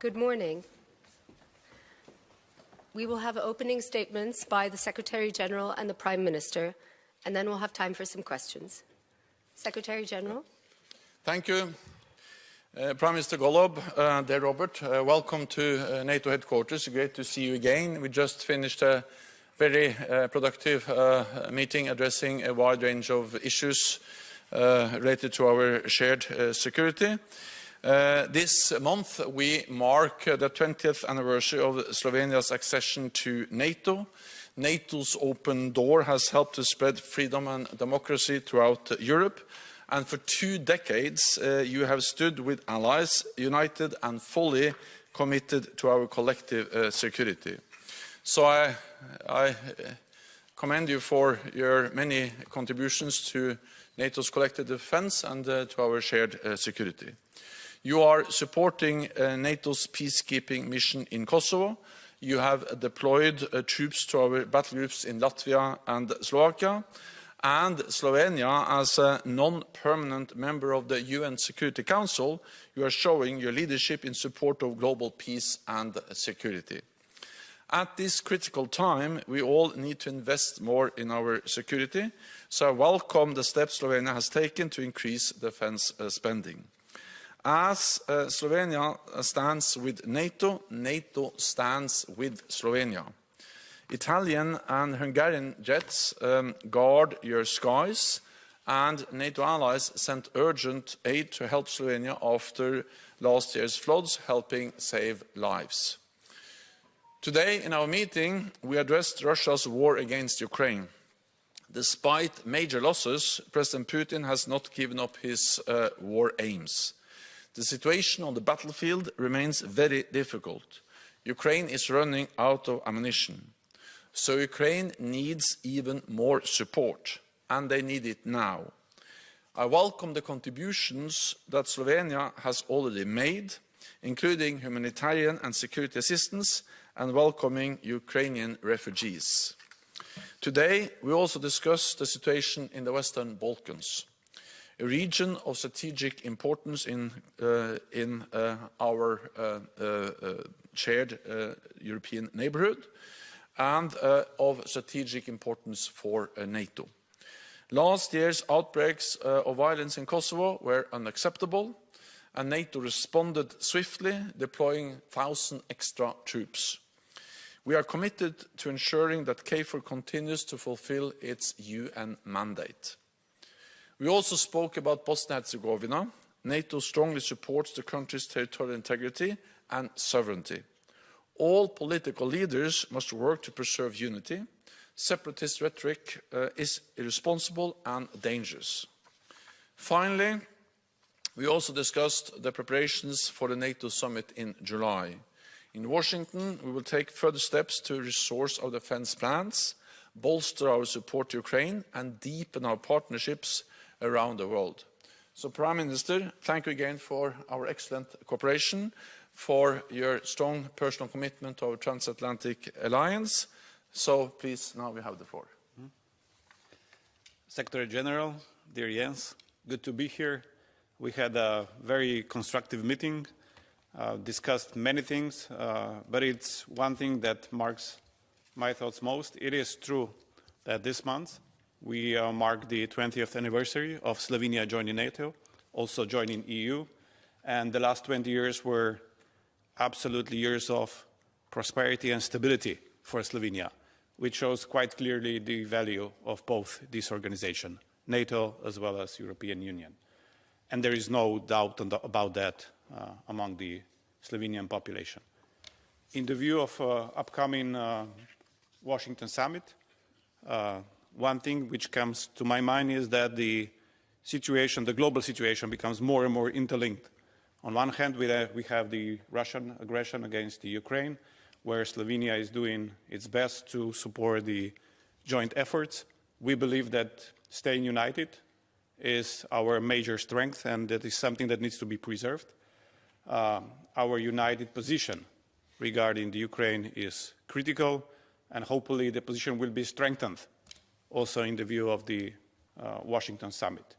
Good morning. We will have opening statements by the Secretary General and the Prime Minister, and then we'll have time for some questions. Secretary General. Thank you. Prime Minister Golob, dear Robert, welcome to NATO headquarters. Great to see you again. We just finished a very productive meeting addressing a wide range of issues related to our shared security. This month we mark the 20th anniversary of Slovenia's accession to NATO. NATO's open door has helped to spread freedom and democracy throughout Europe. And for 2 decades, you have stood with allies, united and fully committed to our collective security. So I commend you for your many contributions to NATO's collective defense and to our shared security. You are supporting NATO's peacekeeping mission in Kosovo. You have deployed troops to our battle groups in Latvia and Slovakia. And Slovenia, as a non-permanent member of the UN Security Council, you are showing your leadership in support of global peace and security. At this critical time, we all need to invest more in our security, so I welcome the steps Slovenia has taken to increase defense spending. As Slovenia stands with NATO, NATO stands with Slovenia. Italian and Hungarian jets guard your skies, and NATO allies sent urgent aid to help Slovenia after last year's floods, helping save lives. Today, in our meeting, we addressed Russia's war against Ukraine. Despite major losses, President Putin has not given up his war aims. The situation on the battlefield remains very difficult. Ukraine is running out of ammunition. So Ukraine needs even more support, and they need it now. I welcome the contributions that Slovenia has already made, including humanitarian and security assistance, and welcoming Ukrainian refugees. Today, we also discuss the situation in the Western Balkans, a region of strategic importance in our shared European neighbourhood, and of strategic importance for NATO. Last year's outbreaks of violence in Kosovo were unacceptable, and NATO responded swiftly, deploying 1,000 extra troops. We are committed to ensuring that KFOR continues to fulfill its UN mandate. We also spoke about Bosnia-Herzegovina. NATO strongly supports the country's territorial integrity and sovereignty. All political leaders must work to preserve unity. Separatist rhetoric is irresponsible and dangerous. Finally, we also discussed the preparations for the NATO summit in July. In Washington, we will take further steps to resource our defense plans, bolster our support to Ukraine, and deepen our partnerships around the world. So, Prime Minister, thank you again for our excellent cooperation, for your strong personal commitment to our transatlantic alliance. So, please, now we have the floor. Secretary General, dear Jens, good to be here. We had a very constructive meeting, discussed many things, but it's one thing that marks my thoughts most. It is true that this month we mark the 20th anniversary of Slovenia joining NATO, also joining EU, and the last 20 years were absolutely years of prosperity and stability for Slovenia, which shows quite clearly the value of both these organizations, NATO as well as European Union. And there is no doubt about that among the Slovenian population. In the view of upcoming Washington summit, one thing which comes to my mind is that the situation, the global situation, becomes more and more interlinked. On one hand, we have the Russian aggression against the Ukraine, where Slovenia is doing its best to support the joint efforts. We believe that staying united is our major strength, and that is something that needs to be preserved. Our united position regarding the Ukraine is critical, and hopefully the position will be strengthened also in the view of the Washington summit.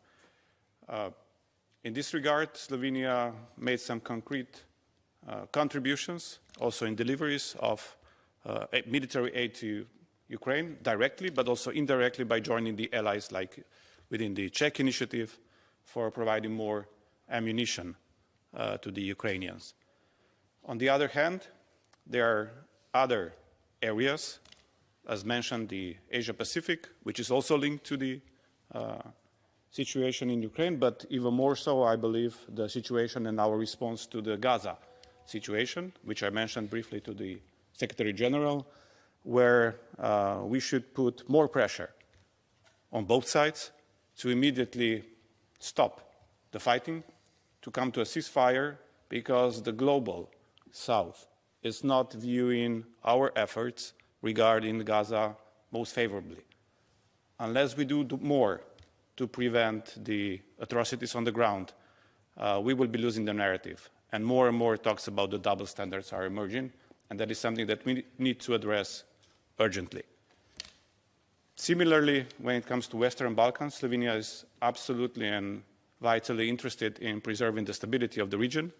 In this regard, Slovenia made some concrete contributions, also in deliveries of military aid to Ukraine directly, but also indirectly by joining the allies like within the Czech initiative for providing more ammunition to the Ukrainians. On the other hand, there are other areas, as mentioned, the Asia-Pacific, which is also linked to the situation in Ukraine, but even more so, I believe, the situation and our response to the Gaza situation, which I mentioned briefly to the Secretary General, where we should put more pressure on both sides to immediately stop the fighting, to come to a ceasefire, because the global South is not viewing our efforts regarding Gaza most favorably. Unless we do more to prevent the atrocities on the ground, we will be losing the narrative. And more talks about the double standards are emerging, and that is something that we need to address urgently. Similarly, when it comes to Western Balkans, Slovenia is absolutely and vitally interested in preserving the stability of the region,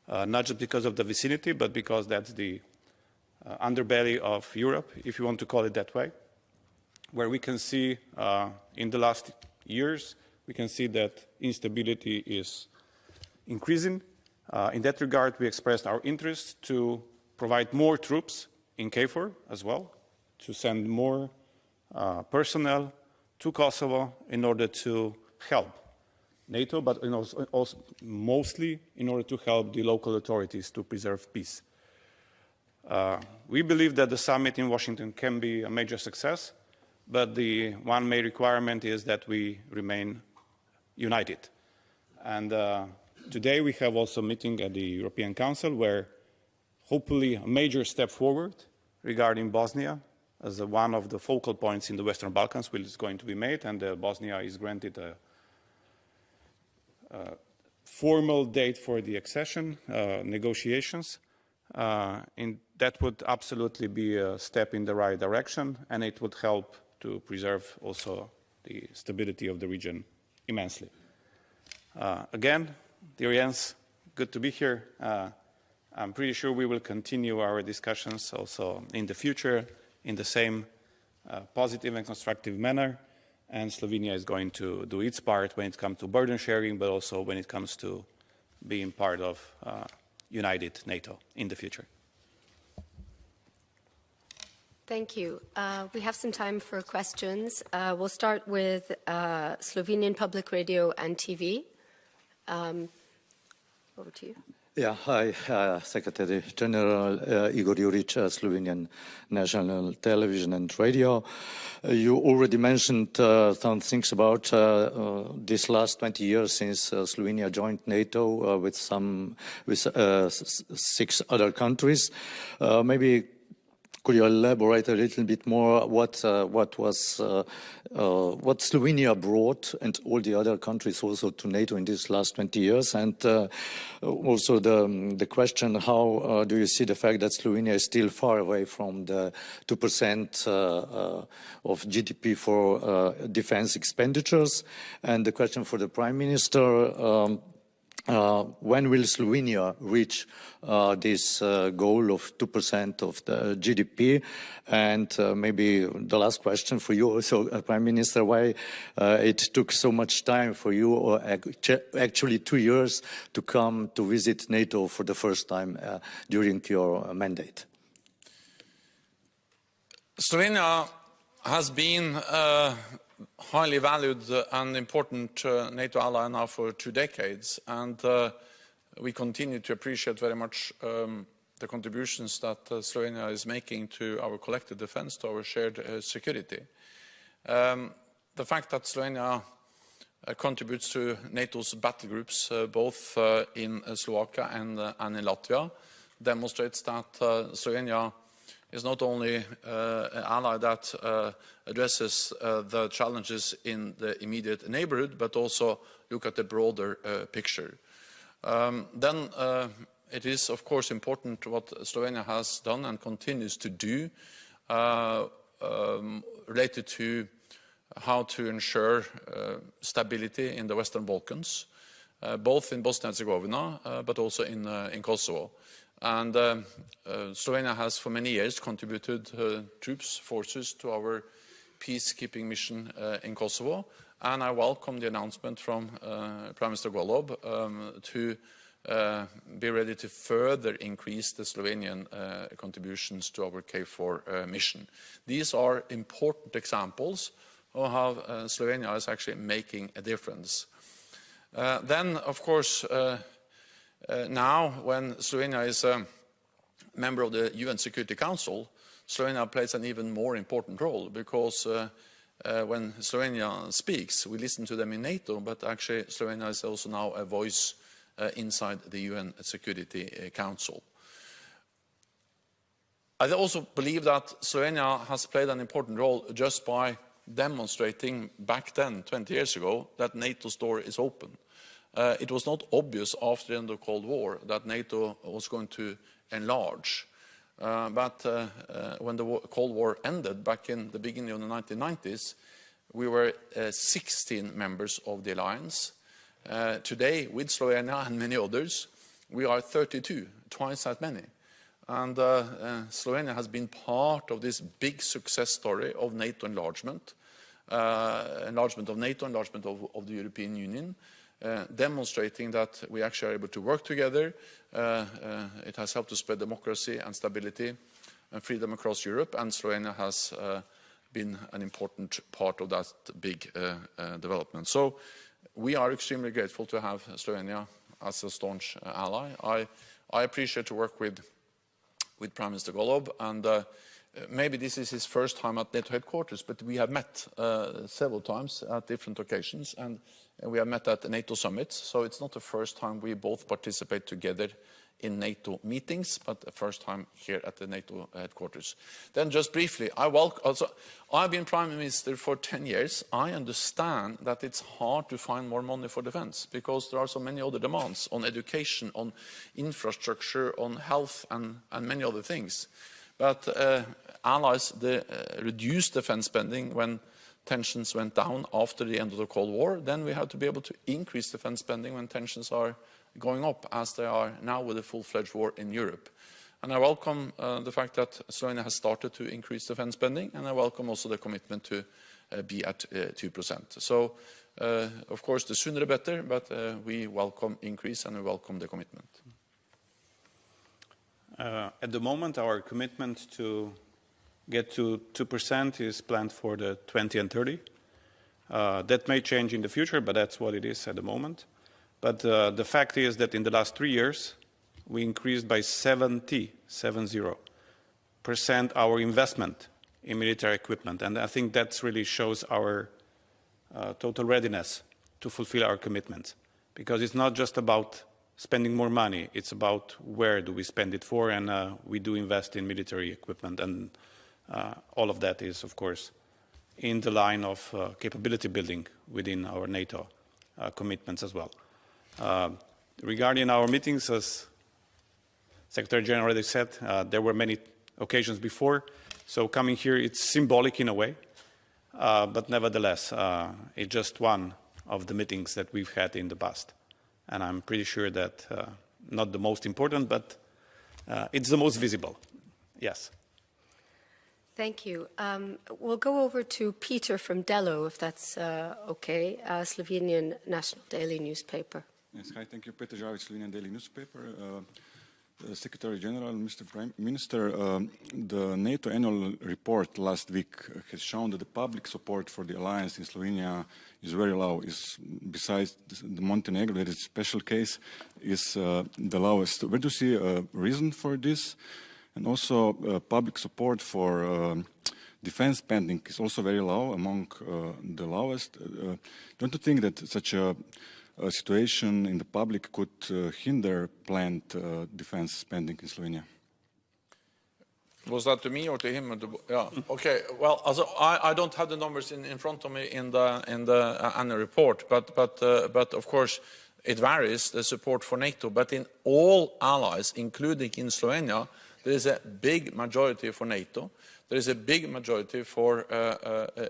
not just because of the vicinity, but because that's the underbelly of Europe, if you want to call it that way, where we can see in the last years, we can see that instability is increasing. In that regard, we expressed our interest to provide more troops in KFOR as well, to send more personnel to Kosovo in order to help NATO, but also mostly in order to help the local authorities to preserve peace. We believe that the summit in Washington can be a major success, but the one main requirement is that we remain united. And today we have also a meeting at the European Council where hopefully a major step forward regarding Bosnia as one of the focal points in the Western Balkans is going to be made, and Bosnia is granted a formal date for the accession negotiations. And that would absolutely be a step in the right direction, and it would help to preserve also the stability of the region immensely. Again, dear Jens, good to be here. I'm pretty sure we will continue our discussions also in the future in the same positive and constructive manner. And Slovenia is going to do its part when it comes to burden sharing, but also when it comes to being part of united NATO in the future. Thank you. We have some time for questions. We'll start with Slovenian Public Radio and TV. Over to you. Yeah, hi, Secretary General Igor Juric, Slovenian National Television and Radio. You already mentioned some things about this last 20 years since Slovenia joined NATO with 6 other countries. Maybe could you elaborate a little bit more what Slovenia brought and all the other countries also to NATO in these last 20 years? And also the question, how do you see the fact that Slovenia is still far away from the 2% of GDP for defense expenditures? And the question for the Prime Minister, when will Slovenia reach this goal of 2% of the GDP? And maybe the last question for you also, Prime Minister, why it took so much time for you, or actually 2 years, to come to visit NATO for the first time during your mandate? Slovenia has been highly valued and important NATO ally now for 2 decades, and we continue to appreciate very much the contributions that Slovenia is making to our collective defense, to our shared security. The fact that Slovenia contributes to NATO's battle groups both in Slovakia and in Latvia demonstrates that Slovenia is not only an ally that addresses the challenges in the immediate neighborhood, but also look at the broader picture. Then it is, of course, important what Slovenia has done and continues to do related to how to ensure stability in the Western Balkans, both in Bosnia and Herzegovina, but also in Kosovo. And Slovenia has for many years contributed forces to our peacekeeping mission in Kosovo. And I welcome the announcement from Prime Minister Golob to be ready to further increase the Slovenian contributions to our KFOR mission. These are important examples of how Slovenia is actually making a difference. Then, of course, now when Slovenia is a member of the UN Security Council, Slovenia plays an even more important role, because when Slovenia speaks, we listen to them in NATO, but actually Slovenia is also now a voice inside the UN Security Council. I also believe that Slovenia has played an important role just by demonstrating back then, 20 years ago, that NATO's door is open. It was not obvious after the end of the Cold War that NATO was going to enlarge. But when the Cold War ended back in the beginning of the 1990s, we were 16 members of the alliance. Today, with Slovenia and many others, we are 32, twice that many. And Slovenia has been part of this big success story of NATO enlargement, enlargement of NATO, enlargement of the European Union, demonstrating that we actually are able to work together. It has helped to spread democracy and stability and freedom across Europe, and Slovenia has been an important part of that big development. So we are extremely grateful to have Slovenia as a staunch ally. I appreciate to work with Prime Minister Golob, and maybe this is his first time at NATO headquarters, but we have met several times at different occasions, and we have met at the NATO summits, so it's not the first time we both participate together in NATO meetings, but the first time here at the NATO headquarters. Then just briefly, I've been Prime Minister for 10 years. I understand that it's hard to find more money for defense, because there are so many other demands on education, on infrastructure, on health, and many other things. But allies reduced defense spending when tensions went down after the end of the Cold War. Then we have to be able to increase defense spending when tensions are going up, as they are now with a full-fledged war in Europe. And I welcome the fact that Slovenia has started to increase defense spending, and I welcome also the commitment to be at 2%. So, of course, the sooner the better, but we welcome increase and we welcome the commitment. At the moment, our commitment to get to 2% is planned for the 20 and 30. That may change in the future, but that's what it is at the moment. But the fact is that in the last 3 years, we increased by 70% our investment in military equipment. And I think that really shows our total readiness to fulfill our commitments. Because it's not just about spending more money, it's about where do we spend it for, and we do invest in military equipment. And all of that is, of course, in the line of capability building within our NATO commitments as well. Regarding our meetings, as Secretary General already said, there were many occasions before, so coming here, it's symbolic in a way, but nevertheless, it's just one of the meetings that we've had in the past. And I'm pretty sure that not the most important, but it's the most visible. Yes. Thank you. We'll go over to Peter from Delo, if that's okay, Slovenian National Daily Newspaper. Yes, hi, thank you. Peter Žavić, Slovenian Daily Newspaper. Secretary General, Mr. Prime Minister, the NATO annual report last week has shown that the public support for the alliance in Slovenia is very low. Besides the Montenegro, that is a special case, is the lowest. Where do you see a reason for this? And also public support for defense spending is also very low, among the lowest. Don't you think that such a situation in the public could hinder planned defense spending in Slovenia? Was that to me or to him? Or to, yeah. Okay. Well, also, I don't have the numbers in front of me in the annual report, but of course it varies, the support for NATO, but in all allies, including in Slovenia, there is a big majority for NATO. There is a big majority for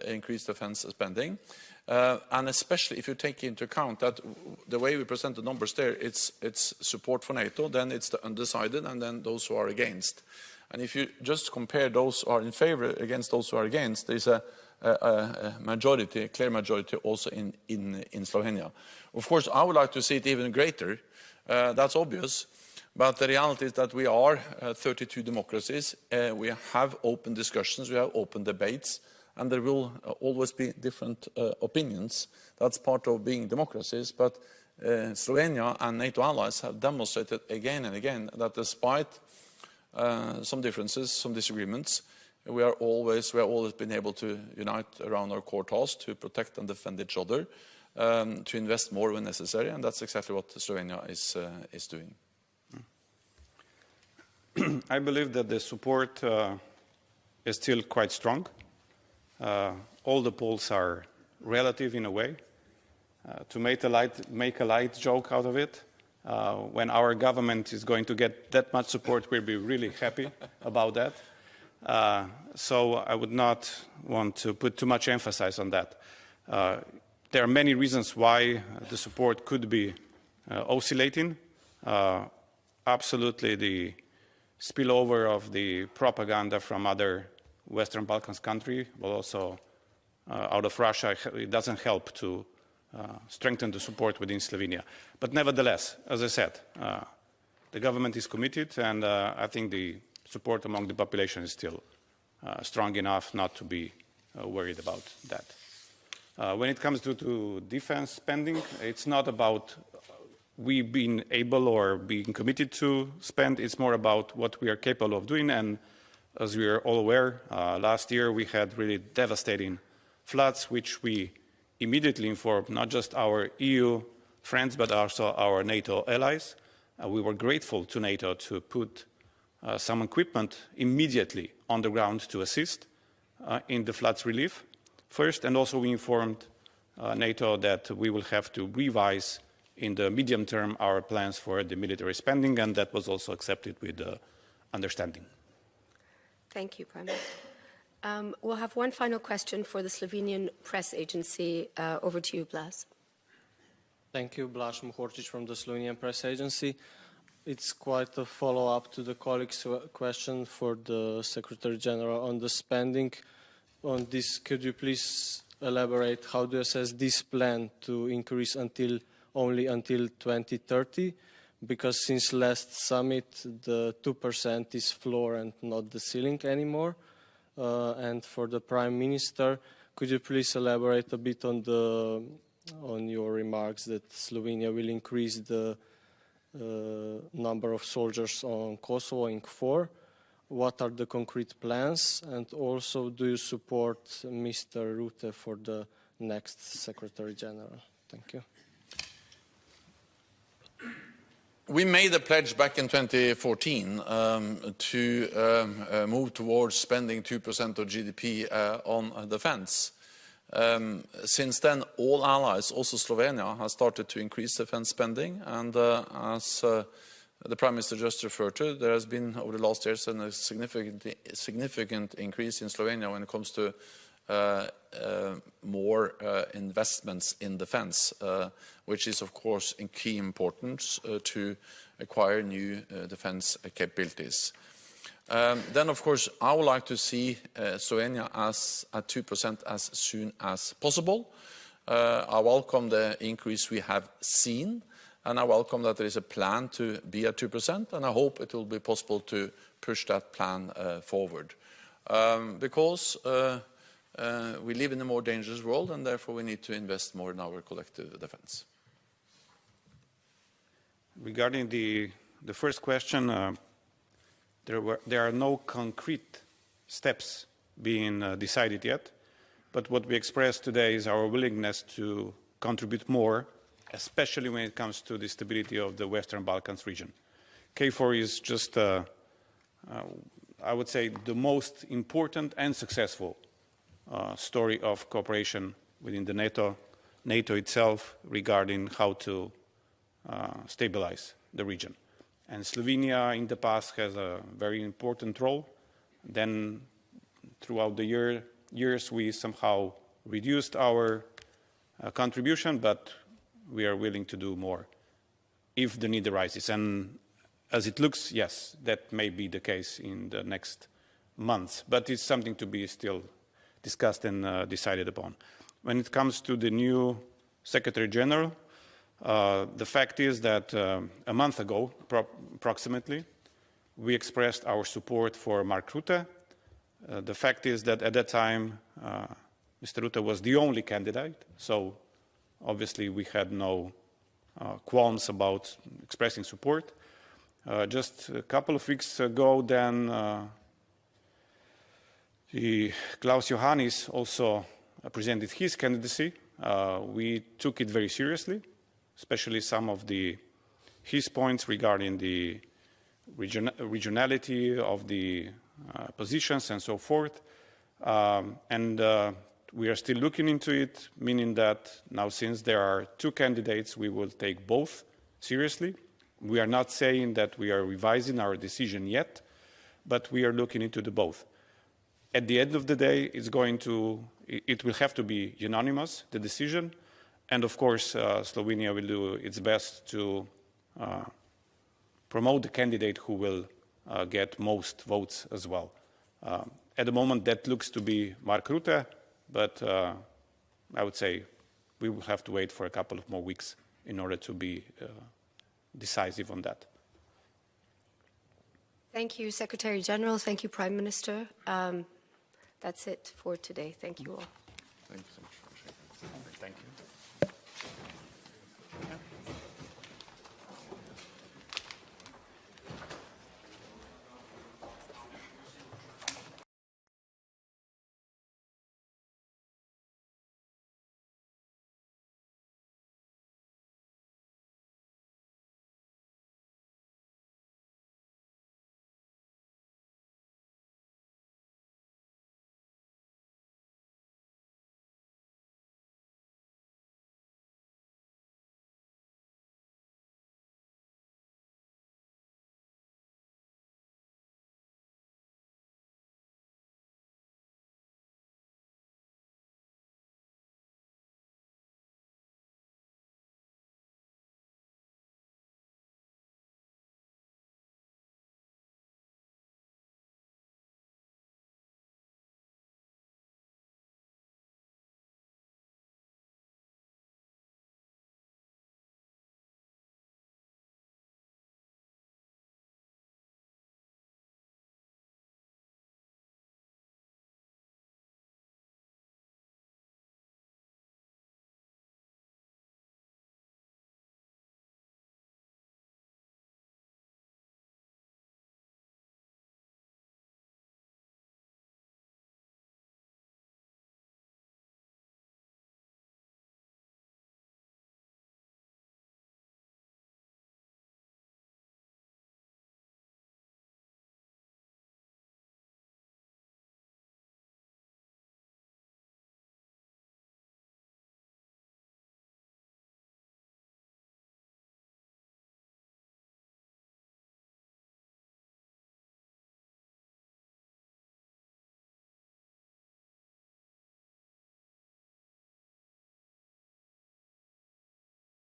increased defense spending. And especially if you take into account that the way we present the numbers there, it's support for NATO, then it's the undecided, and then those who are against. And if you just compare those who are in favor against those who are against, there's a majority, a clear majority also in Slovenia. Of course, I would like to see it even greater. That's obvious. But the reality is that we are 32 democracies. We have open discussions, we have open debates, and there will always be different opinions. That's part of being democracies. But Slovenia and NATO allies have demonstrated again and again that despite some differences, some disagreements, we have always been able to unite around our core task to protect and defend each other, to invest more when necessary, and that's exactly what Slovenia is doing. I believe that the support is still quite strong. All the polls are relative in a way. To make a light joke out of it, when our government is going to get that much support, we'll be really happy about that. So I would not want to put too much emphasis on that. There are many reasons why the support could be oscillating. Absolutely, the spillover of the propaganda from other Western Balkans countries, but also out of Russia, it doesn't help to strengthen the support within Slovenia. But nevertheless, as I said, the government is committed, and I think the support among the population is still strong enough not to be worried about that. When it comes to defense spending, it's not about we being able or being committed to spend, it's more about what we are capable of doing. And as we are all aware, last year we had really devastating floods, which we immediately informed not just our EU friends, but also our NATO allies. We were grateful to NATO to put some equipment immediately on the ground to assist in the floods relief first, and also we informed NATO that we will have to revise in the medium term our plans for the military spending, and that was also accepted with understanding. Thank you, Prime Minister. We'll have one final question for the Slovenian press agency. Over to you, Blas. Thank you, Blaž Muhorčič from the Slovenian press agency. It's quite a follow-up to the colleague's question for the Secretary General on the spending. On this, could you please elaborate how do you assess this plan to increase only until 2030? Because since last summit, the 2% is floor and not the ceiling anymore. And for the Prime Minister, could you please elaborate a bit on your remarks that Slovenia will increase the number of soldiers on Kosovo in 4? What are the concrete plans? And also, do you support Mr. Rutte for the next Secretary General? Thank you. We made a pledge back in 2014 to move towards spending 2% of GDP on defense. Since then, all allies, also Slovenia, have started to increase defense spending. And as the Prime Minister just referred to, there has been, over the last years, a significant increase in Slovenia when it comes to more investments in defense, which is, of course, in key importance to acquire new defense capabilities. Then, of course, I would like to see Slovenia at 2% as soon as possible. I welcome the increase we have seen, and I welcome that there is a plan to be at 2%, and I hope it will be possible to push that plan forward. Because we live in a more dangerous world, and therefore we need to invest more in our collective defense. Regarding the first question, there are no concrete steps being decided yet, but what we expressed today is our willingness to contribute more, especially when it comes to the stability of the Western Balkans region. KFOR is just, I would say, the most important and successful story of cooperation within the NATO itself regarding how to stabilize the region. And Slovenia in the past has a very important role. Then throughout the years we somehow reduced our contribution, but we are willing to do more if the need arises. And as it looks, yes, that may be the case in the next months, but it's something to be still discussed and decided upon. When it comes to the new Secretary General, the fact is that a month ago, approximately, we expressed our support for Mark Rutte. The fact is that at that time, Mr. Rutte was the only candidate, so obviously we had no qualms about expressing support. Just a couple of weeks ago, then Klaus Johannis also presented his candidacy. We took it very seriously, especially some of his points regarding the regionality of the positions and so forth. We are still looking into it, meaning that now since there are two candidates, we will take both seriously. We are not saying that we are revising our decision yet, but we are looking into the both. At the end of the day, it will have to be unanimous, the decision. And of course, Slovenia will do its best to promote the candidate who will get most votes as well. At the moment, that looks to be Mark Rutte, but I would say we will have to wait for a couple of more weeks in order to be decisive on that. Thank you, Secretary General. Thank you, Prime Minister. That's it for today. Thank you all. Thank you so much.